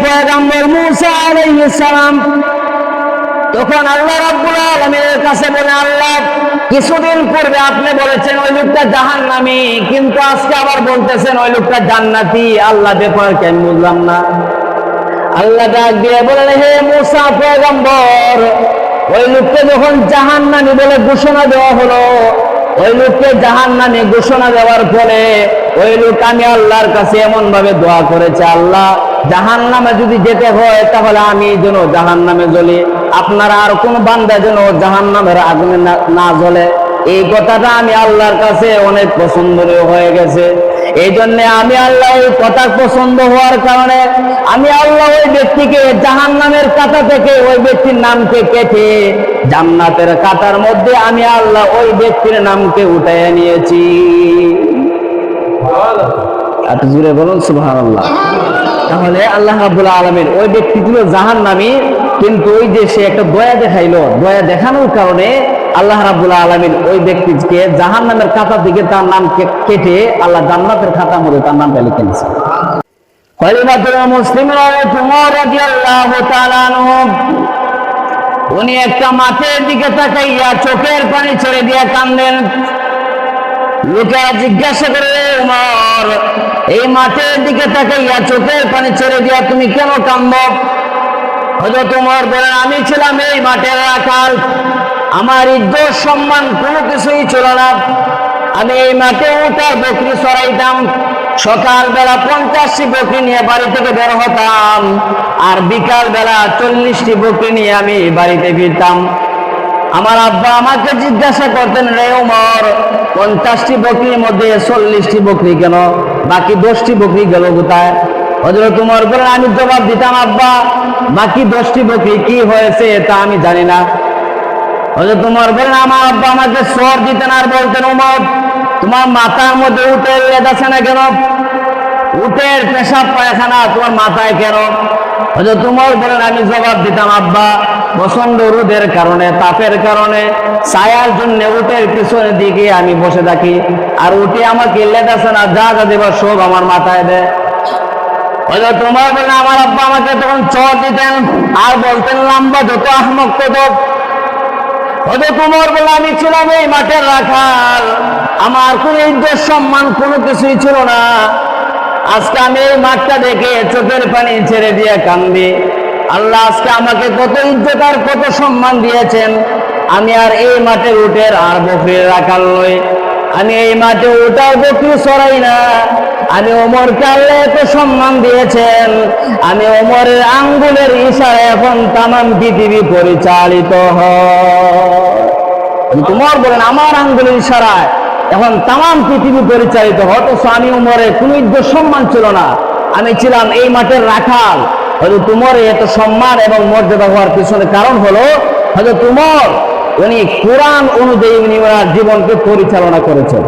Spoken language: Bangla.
পয়গম্বর মুসা আলাইহিস সালাম তখন আল্লাহ রাব্বুল আলামিনের কাছে বলে, আল্লাহ কিছুদিন পূর্বে আপনি বলেছেন ওই লোকটা জাহান্নামী, কিন্তু আজকে আবার বলতেছেন ওই লোকটা জান্নাতি। আল্লাহ ব্যাপার কেন বুঝলাম না। আল্লাহ ডাক দিয়ে বলেন, হে মুসা পয়গম্বর, ওই লোককে যখন জাহান্নামী বলে ঘোষণা দেওয়া হলো, ওই লোককে জাহান্নামী ঘোষণা দেওয়ার পরে ওই লোক আমি আল্লাহর কাছে এমন ভাবে দোয়া করেছে, আল্লাহ জাহান্নামে যদি যেতে হয় তাহলে আমি যেন জাহান্নামে জ্বলি, আপনারা আর কোন বান্দা যেন জাহান্নামের আগুনে না জ্বলে। এই কথাটা আমি আল্লাহর কাছে অনেক পছন্দনীয় হয়ে গেছে। এই জন্য আমি আল্লাহ ওই কথা পছন্দ হওয়ার কারণে আমি আল্লাহ ওই ব্যক্তিকে জাহান্নামের কাঁটা থেকে ওই ব্যক্তির নামকে কেটে জান্নাতের কাঁটার মধ্যে আমি আল্লাহ ওই ব্যক্তির নামকে উঠাইয়া নিয়েছি। এত জোরে বলুন সুবহানাল্লাহ। তাহলে আল্লাহ রাব্বুল আলামিন ওই ব্যক্তি ছিল জাহান্নামী, কিন্তু ওই যে সে একটা দয়া দেখাইলো, দয়া দেখানোর কারণে আল্লাহ রাব্বুল আলামিন ওই ব্যক্তিকে জাহান্নামের খাতা থেকে তার নাম কেটে আল্লাহ জান্নাতের খাতার মধ্যে তার নামটা লিখে নিয়েছে। খলিফাতুল মুসলিমিন ওমর রাদিয়াল্লাহু তাআলা আনহু উনি একটা মাঠের দিকে তাকাইয়া চোখের পানি ছেড়ে দিয়ে কাঁদেন। লোকেরা জিজ্ঞাসা করে, ওমর এই মাঠের দিকে তাকাইয়া চোখের পানি ছেড়ে দিয়া তুমি কেন কাঁদো? হযরত ওমর বলেন, আমি ছিলাম এই মাঠের রাখাল, আমার ইজ্জত সম্মান কোনো কিছুই ছিল না। আমি এই মাঠে উঠার বকরি চড়াইতাম, সকাল বেলা 50টি বকরি নিয়ে বাড়ি থেকে বের হতাম, আর বিকাল বেলা 40টি বকরি নিয়ে আমি বাড়িতে ফিরতাম। আমার আব্বা আমাকে জিজ্ঞাসা করতেন, রে ওমর 50টি বকরির মধ্যে 40টি বকরি কেন, বাকি 10টি বকরি গেল কোথায়? হযরত ওমর বলেন, আমি জবাব দিতাম, আব্বা বাকি 10টি বকরি কি হয়েছে তা আমি জানি না। হযরত ওমর বলেন, আমার আব্বা আমাকে সর দিতেন আর বলতেন, ওমর তোমার মাথার মধ্যে উটের লেজ আছে না কেন? উটের পেশাব পায়খানা তোমার মাথায় কেন? হযরত ওমর বলেন, আমি জবাব দিতাম, আব্বা প্রচন্ড রোদের কারণে, তাপের কারণে ছায়ার জন্য উটের পিছনের দিকে আমি বসে থাকি, আর উঠে আমাকে লেজ আছে না যা যা দেবার সব আমার মাথায় দেয়। হযরত ওমর বলেন, আমার আব্বা আমাকে তখন চর দিতেন আর বলতেন, লম্বা যত আহমক তত। হযরত ওমর বলে, আমি ছিলাম এই মাঠের রাখাল, আমার কোনো ইজ্জত সম্মান কোনো কিছুই ছিল না। আজকে আমি এই মাঠটা দেখে চোখের পানি ছেড়ে দিয়ে কান্দি। আল্লাহ আজকে আমাকে কত ইজ্জত আর কত সম্মান দিয়েছেন, আমি আর এই মাঠে উটের আর বকরির রাখাল নই, আমি এই মাঠে উটার বকরি চড়াই না। আমি ওমরকে আল্লাহ এত সম্মান দিয়েছেন, আমি ওমরের আঙ্গুলের ইশারায় এখন তামাম পৃথিবী পরিচালিত হয়। ওমর বলেন, আমার আঙ্গুলের ইশারায় এখন তামাম পৃথিবী পরিচালিত হয়। অথচ আমি ওমরের কোনো ইজ্জত সম্মান ছিল না, আমি ছিলাম এই মাঠের রাখাল। হযরত ওমরের এত সম্মান এবং মর্যাদা হওয়ার পিছনে কারণ হলো হযরত ওমর উনি কোরআন অনুযায়ী উনি ওনার জীবনকে পরিচালনা করেছেন।